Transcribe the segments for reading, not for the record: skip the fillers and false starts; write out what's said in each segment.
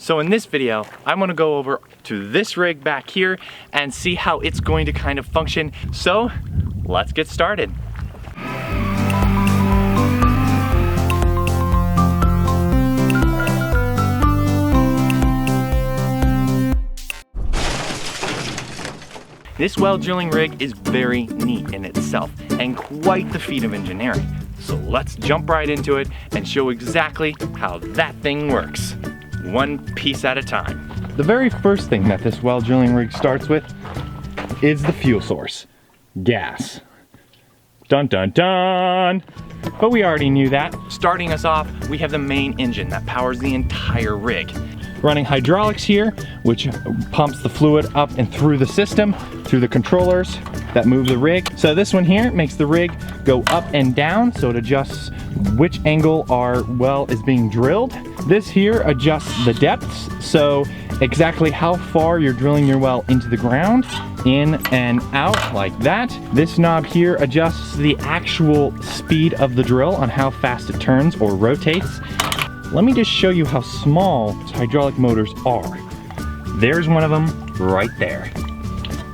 So in this video, I'm gonna go over to this rig back here and see how it's going to kind of function. So let's get started. This well drilling rig is very neat in itself and quite the feat of engineering. So let's jump right into it and show exactly how that thing works, one piece at a time. The very first thing that this well drilling rig starts with is the fuel source, gas. Dun dun dun! But we already knew that. Starting us off, we have the main engine that powers the entire rig. Running hydraulics here, which pumps the fluid up and through the system, through the controllers that move the rig. So this one here makes the rig go up and down, so it adjusts which angle our well is being drilled. This here adjusts the depths, so exactly how far you're drilling your well into the ground, in and out like that. This knob here adjusts the actual speed of the drill on how fast it turns or rotates. Let me just show you how small hydraulic motors are. There's one of them right there.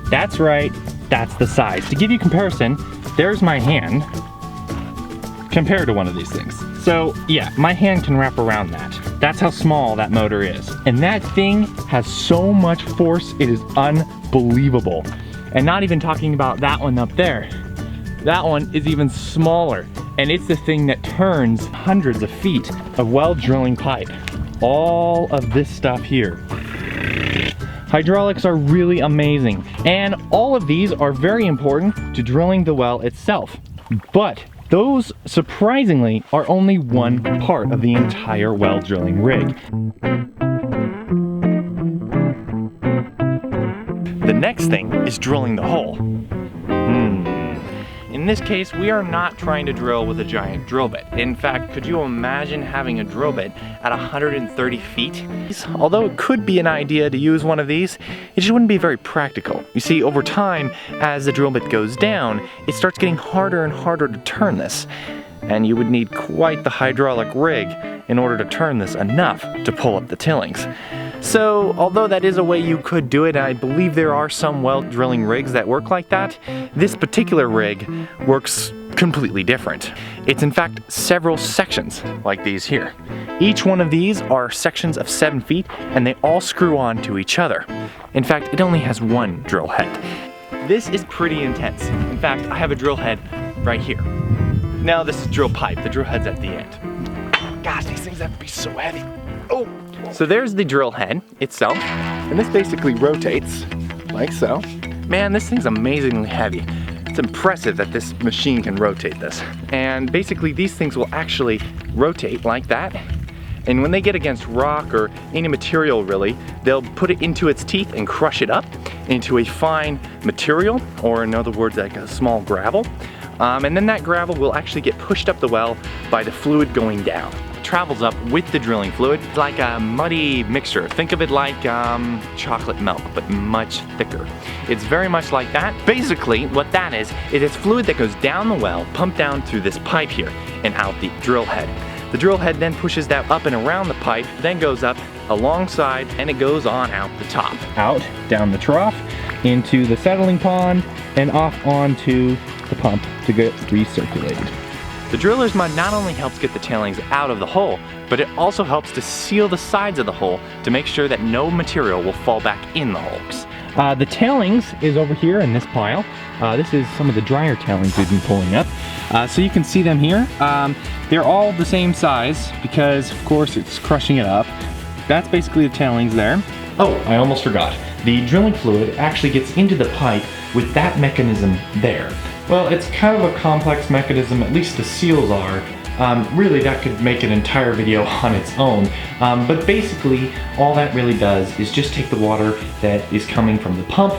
That's right, that's the size. To give you comparison, there's my hand compared to one of these things. So yeah, my hand can wrap around that. That's how small that motor is. And that thing has so much force, it is unbelievable. And not even talking about that one up there. That one is even smaller. And it's the thing that turns hundreds of feet of well drilling pipe. All of this stuff here. Hydraulics are really amazing. And all of these are very important to drilling the well itself. But those, surprisingly, are only one part of the entire well drilling rig. The next thing is drilling the hole. In this case, we are not trying to drill with a giant drill bit. In fact, could you imagine having a drill bit at 130 feet? Although it could be an idea to use one of these, it just wouldn't be very practical. You see, over time, as the drill bit goes down, it starts getting harder and harder to turn this. And you would need quite the hydraulic rig in order to turn this enough to pull up the tillings. So, although that is a way you could do it, I believe there are some well drilling rigs that work like that, this particular rig works completely different. It's in fact several sections like these here. Each one of these are sections of 7 feet and they all screw on to each other. In fact, it only has one drill head. This is pretty intense. In fact, I have a drill head right here. Now this is drill pipe, the drill head's at the end. Gosh, these things have to be so heavy. Oh! So there's the drill head itself, and this basically rotates like so. Man, this thing's amazingly heavy. It's impressive that this machine can rotate this. And basically these things will actually rotate like that. And when they get against rock or any material really, they'll put it into its teeth and crush it up into a fine material, or in other words, like a small gravel. And then that gravel will actually get pushed up the well by the fluid going down. Travels up with the drilling fluid like a muddy mixture. Think of it like chocolate milk, but much thicker. It's very much like that. Basically, what that is it's fluid that goes down the well, pumped down through this pipe here and out the drill head. The drill head then pushes that up and around the pipe, then goes up alongside, and it goes on out the top. Out, down the trough, into the settling pond, and off onto the pump to get recirculated. The driller's mud not only helps get the tailings out of the hole, but it also helps to seal the sides of the hole to make sure that no material will fall back in the holes. The tailings is over here in this pile. This is some of the drier tailings we've been pulling up. So you can see them here. They're all the same size because, of course, it's crushing it up. That's basically the tailings there. Oh, I almost forgot. The drilling fluid actually gets into the pipe with that mechanism there. Well, it's kind of a complex mechanism, at least the seals are. Really, that could make an entire video on its own. But basically, all that really does is just take the water that is coming from the pump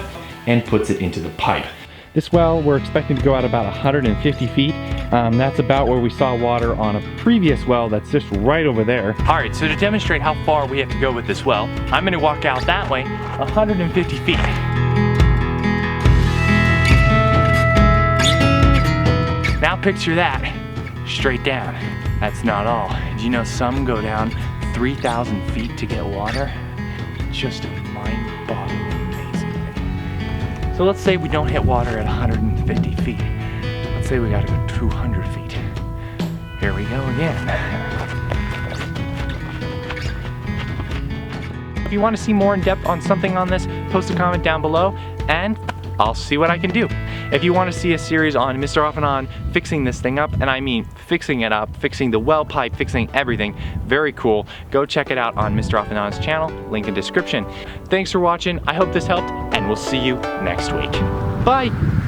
and puts it into the pipe. This well, we're expecting to go out about 150 feet. That's about where we saw water on a previous well that's just right over there. All right, so to demonstrate how far we have to go with this well, I'm gonna walk out that way, 150 feet. Now picture that, straight down. That's not all. Did you know some go down 3,000 feet to get water. Just a mind-boggling amazing thing. So let's say we don't hit water at 150 feet. Let's say we gotta go 200 feet. Here we go again. If you want to see more in depth on something on this, post a comment down below and I'll see what I can do. If you want to see a series on MrOffAndOn fixing this thing up, and I mean fixing it up, fixing the well pipe, fixing everything, very cool, go check it out on MrOffAndOn's channel, link in description. Thanks for watching, I hope this helped, and we'll see you next week. Bye!